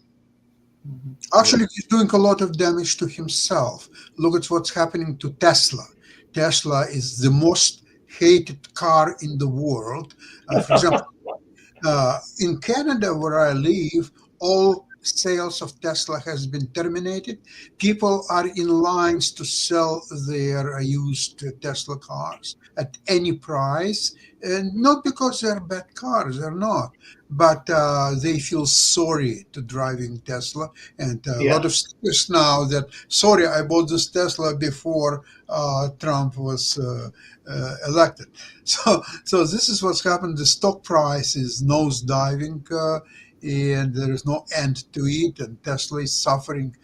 Actually, he's doing a lot of damage to himself. Look at what's happening to Tesla. Tesla is the most hated car in the world. For example, in Canada, where I live, all sales of Tesla has been terminated. People are in lines to sell their used Tesla cars at any price, and not because they're bad cars, they're not, but they feel sorry to driving Tesla, and a lot of stickers now that sorry, I bought this Tesla before Trump was elected. So this is what's happened. The stock price is nosediving, and there is no end to it, and Tesla is suffering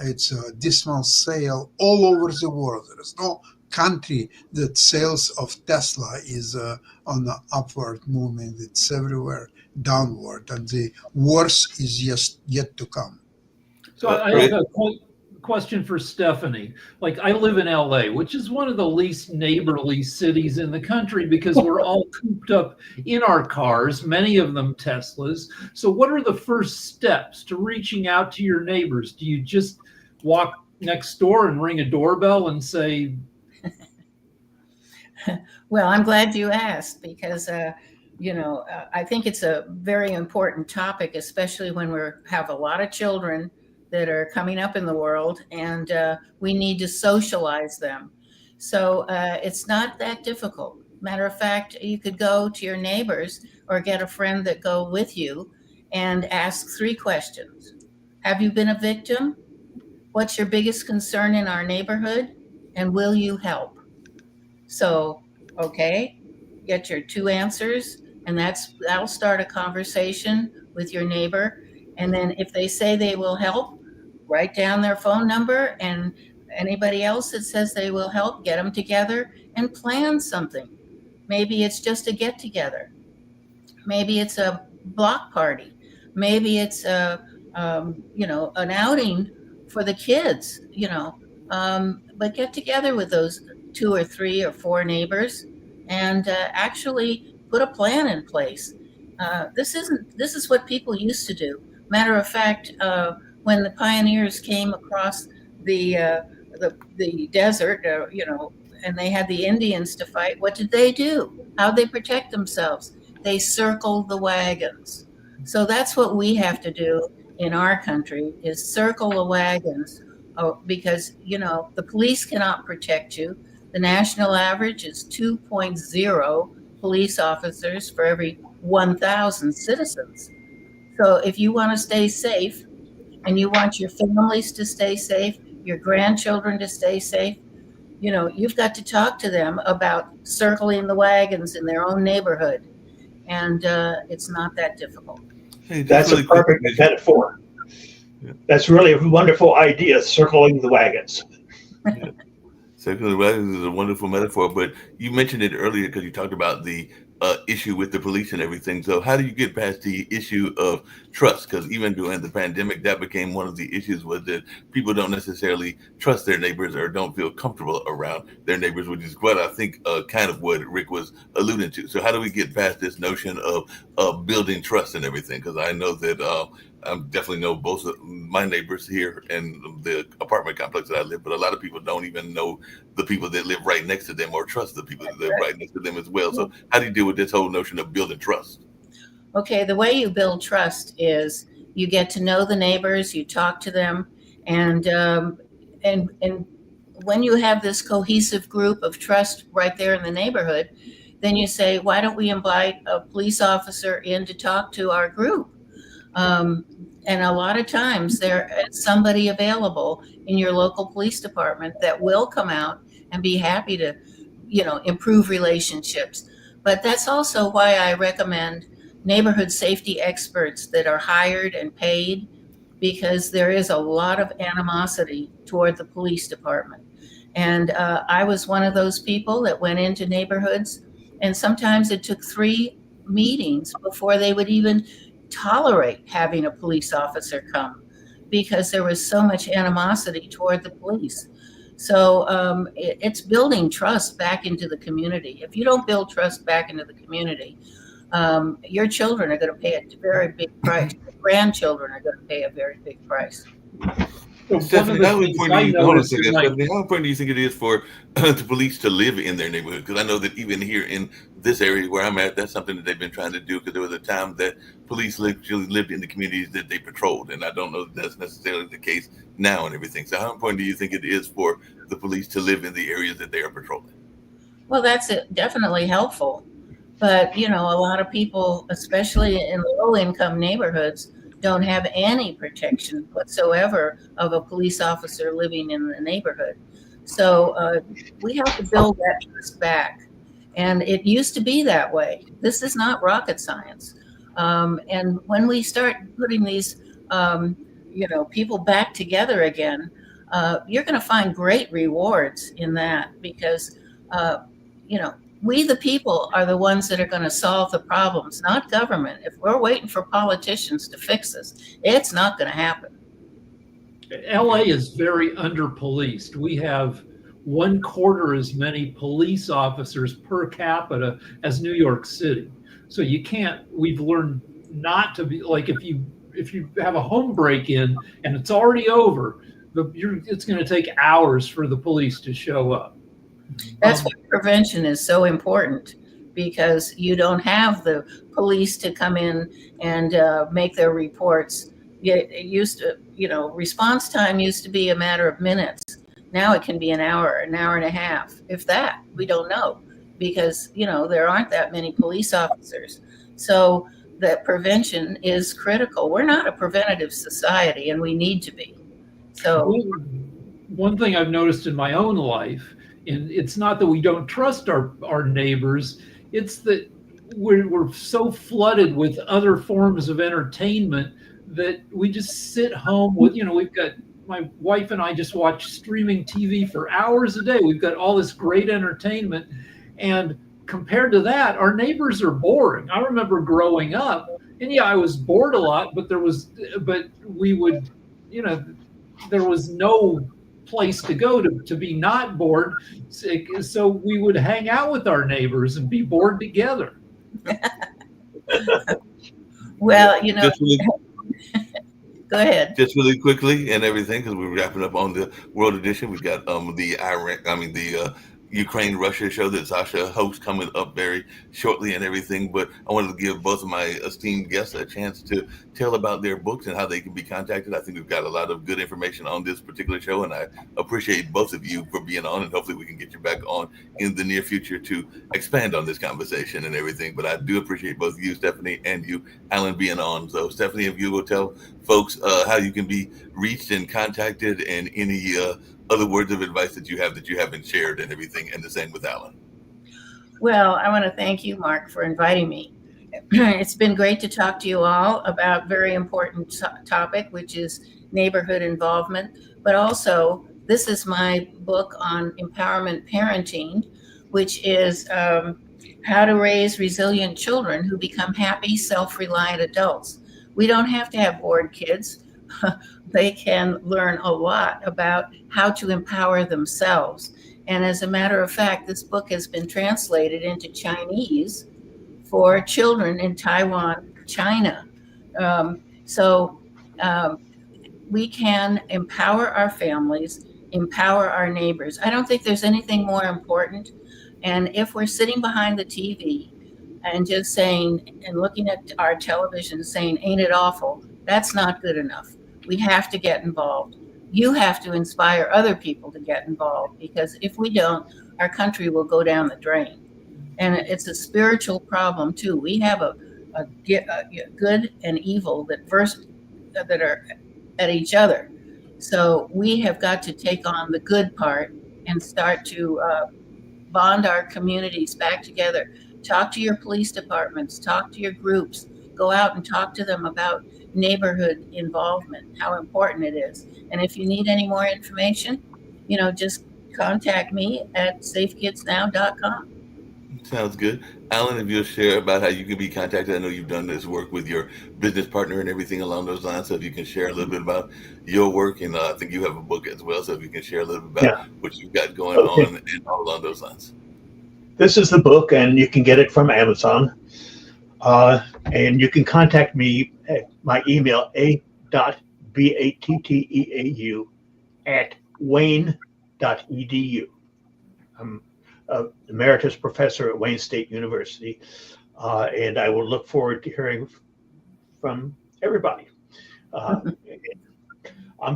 It's a dismal sale all over the world. There is no country that sales of Tesla is on the upward movement. It's everywhere downward, and the worst is just yet to come. So I have a question for Stephanie. Like, I live in LA, which is one of the least neighborly cities in the country because we're all cooped up in our cars, many of them Teslas. So what are the first steps to reaching out to your neighbors? Do you just walk next door and ring a doorbell and say, Well, I'm glad you asked because, I think it's a very important topic, especially when we have a lot of children that are coming up in the world, and we need to socialize them. So it's not that difficult. Matter of fact, you could go to your neighbors or get a friend that go with you and ask 3 questions. Have you been a victim? What's your biggest concern in our neighborhood? And will you help? So, okay, get your 2 answers, and that'll start a conversation with your neighbor. And then if they say they will help, write down their phone number, and anybody else that says they will help, get them together and plan something. Maybe it's just a get together. Maybe it's a block party. Maybe it's an outing for the kids, but get together with those 2 or 3 or 4 neighbors and actually put a plan in place. This is what people used to do. Matter of fact, when the pioneers came across the desert, and they had the Indians to fight, what did they do? How'd they protect themselves? They circled the wagons. So that's what we have to do in our country, is circle the wagons, because, the police cannot protect you. The national average is 2.0 police officers for every 1,000 citizens. So if you want to stay safe, and you want your families to stay safe, your grandchildren to stay safe, you've got to talk to them about circling the wagons in their own neighborhood. And it's not that difficult. Hey, That's really a perfect metaphor. Yeah. That's really a wonderful idea, circling the wagons. Yeah. Circling the wagons is a wonderful metaphor, but you mentioned it earlier because you talked about the issue with the police and everything. So how do you get past the issue of trust? Because even during the pandemic, that became one of the issues, was that people don't necessarily trust their neighbors or don't feel comfortable around their neighbors, which is what I think kind of what Rick was alluding to. So how do we get past this notion of building trust and everything? Because I know that I definitely know both of my neighbors here in the apartment complex that I live, but a lot of people don't even know the people that live right next to them or trust the people that live right next to them as well. So how do you deal with this whole notion of building trust? Okay, the way you build trust is you get to know the neighbors, you talk to them, and when you have this cohesive group of trust right there in the neighborhood, then you say, why don't we invite a police officer in to talk to our group? And a lot of times there is somebody available in your local police department that will come out and be happy to, improve relationships. But that's also why I recommend neighborhood safety experts that are hired and paid, because there is a lot of animosity toward the police department. And I was one of those people that went into neighborhoods, and sometimes it took 3 meetings before they would even tolerate having a police officer come, because there was so much animosity toward the police. So it's building trust back into the community. If you don't build trust back into the community, your children are going to pay a very big price. Your grandchildren are going to pay a very big price. Stephanie, how important do you think it is for the police to live in their neighborhood? Because I know that even here in this area where I'm at, that's something that they've been trying to do, because there was a time that police literally lived in the communities that they patrolled. And I don't know if that's necessarily the case now and everything. So how important do you think it is for the police to live in the areas that they are patrolling? Well, that's definitely helpful. But, a lot of people, especially in low-income neighborhoods, don't have any protection whatsoever of a police officer living in the neighborhood. So we have to build that trust back. And it used to be that way. This is not rocket science. And when we start putting these people back together again, you're going to find great rewards in that because, we the people are the ones that are going to solve the problems, not government. If we're waiting for politicians to fix us, it's not going to happen. LA is very under-policed. We have 1/4 as many police officers per capita as New York City. So we've learned not to be like, if you have a home break-in and it's already over, it's going to take hours for the police to show up. That's why prevention is so important, because you don't have the police to come in and make their reports. It used to, response time used to be a matter of minutes. Now it can be an hour and a half. If that, we don't know, because, there aren't that many police officers. So that prevention is critical. We're not a preventative society, and we need to be. So one thing I've noticed in my own life, and it's not that we don't trust our neighbors, it's that we're so flooded with other forms of entertainment that we just sit home with, we've got, my wife and I just watch streaming TV for hours a day. We've got all this great entertainment. And compared to that, our neighbors are boring. I remember growing up, and I was bored a lot, but there was no place to go to be not bored. So we would hang out with our neighbors and be bored together. Well, go ahead. Just really quickly and everything, because we're wrapping up on the World Edition. We've got the Ukraine-Russia show that Sasha hosts coming up very shortly and everything. But I wanted to give both of my esteemed guests a chance to tell about their books and how they can be contacted. I think we've got a lot of good information on this particular show, and I appreciate both of you for being on, and hopefully we can get you back on in the near future to expand on this conversation and everything. But I do appreciate both you, Stephanie, and you, Alan, being on. So Stephanie, if you will tell folks how you can be reached and contacted, and any other words of advice that you haven't shared and everything, and the same with Alan. Well, I want to thank you, Mark, for inviting me. It's been great to talk to you all about very important topic, which is neighborhood involvement. But also, this is my book on empowerment parenting, which is how to raise resilient children who become happy, self-reliant adults. We don't have to have bored kids. They can learn a lot about how to empower themselves. And as a matter of fact, this book has been translated into Chinese for children in Taiwan, China. We can empower our families, empower our neighbors. I don't think there's anything more important. And if we're sitting behind the TV and just saying, and looking at our television saying, ain't it awful? That's not good enough. We have to get involved. You have to inspire other people to get involved, because if we don't, our country will go down the drain. And it's a spiritual problem too. We have a good and evil that are at each other. So we have got to take on the good part and start to bond our communities back together. Talk to your police departments, talk to your groups, go out and talk to them about neighborhood involvement, how important it is. And if you need any more information, just contact me at safekidsnow.com. Sounds good. Alan, if you'll share about how you can be contacted. I know you've done this work with your business partner and everything along those lines. So if you can share a little bit about your work, and I think you have a book as well. So if you can share a little bit about what you've got going on and all along those lines. This is the book, and you can get it from Amazon. And you can contact me at my email, a.batteau@wayne.edu. I'm an emeritus professor at Wayne State University, and I will look forward to hearing from everybody. I'm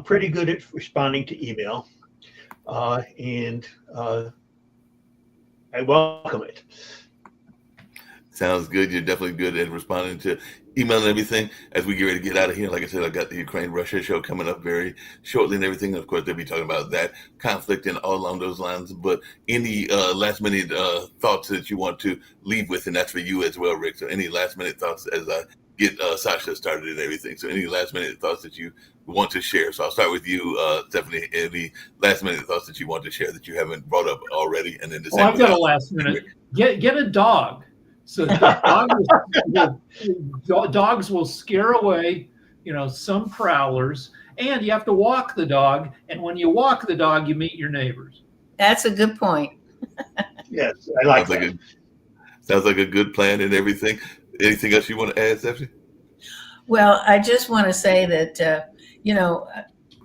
pretty good at responding to email, and I welcome it. Sounds good. You're definitely good at responding to email and everything. As we get ready to get out of here, like I said, I've got the Ukraine-Russia show coming up very shortly and everything. And of course, they'll be talking about that conflict and all along those lines. But any last-minute thoughts that you want to leave with, and that's for you as well, Rick. So any last-minute thoughts as I get Sasha started and everything. So any last minute thoughts that you want to share? So I'll start with you, Stephanie. Any last minute thoughts that you want to share that you haven't brought up already? And then the I've got a last minute. Get a dog. So dogs will scare away, some prowlers, and you have to walk the dog. And when you walk the dog, you meet your neighbors. That's a good point. Yes, I like that. Sounds like a good plan and everything. Anything else you want to add, Stephanie? Well, I just want to say that,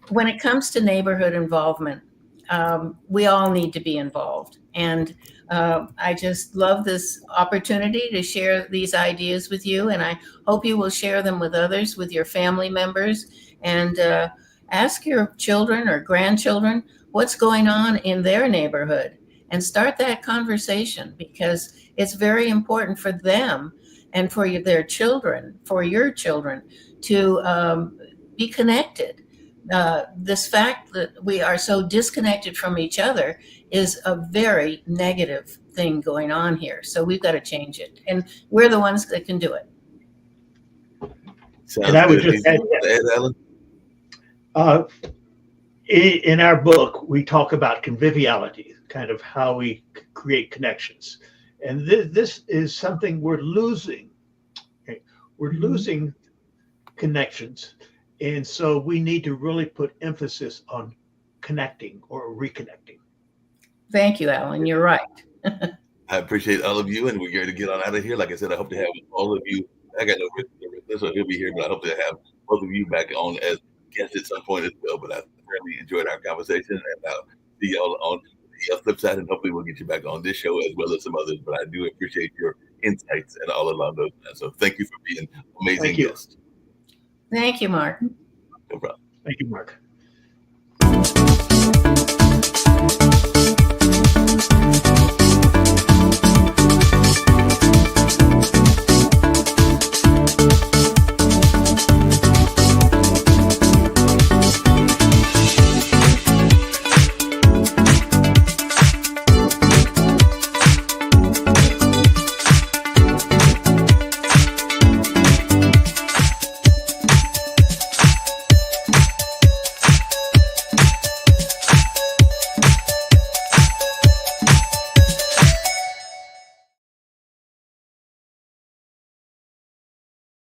when it comes to neighborhood involvement, we all need to be involved. And I just love this opportunity to share these ideas with you. And I hope you will share them with others, with your family members, and ask your children or grandchildren what's going on in their neighborhood and start that conversation, because it's very important for them and for their children, for your children, to be connected. This fact that we are so disconnected from each other is a very negative thing going on here. So we've got to change it. And we're the ones that can do it. And I would just add, Alan? In our book, we talk about conviviality, kind of how we create connections. And this is something we're losing. Okay? We're losing connections. And so we need to really put emphasis on connecting or reconnecting. Thank you, Alan. You're right. I appreciate all of you, and we're going to get on out of here. Like I said, I hope to have all of you. I got no risk, so he'll be here, but I hope to have both of you back on as guests at some point as well. But I really enjoyed our conversation, and I'll see y'all on the flip side, and hopefully we'll get you back on this show as well as some others. But I do appreciate your insights and all along those lines. So thank you for being amazing guests. Thank you, Mark. No problem. Thank you, Mark.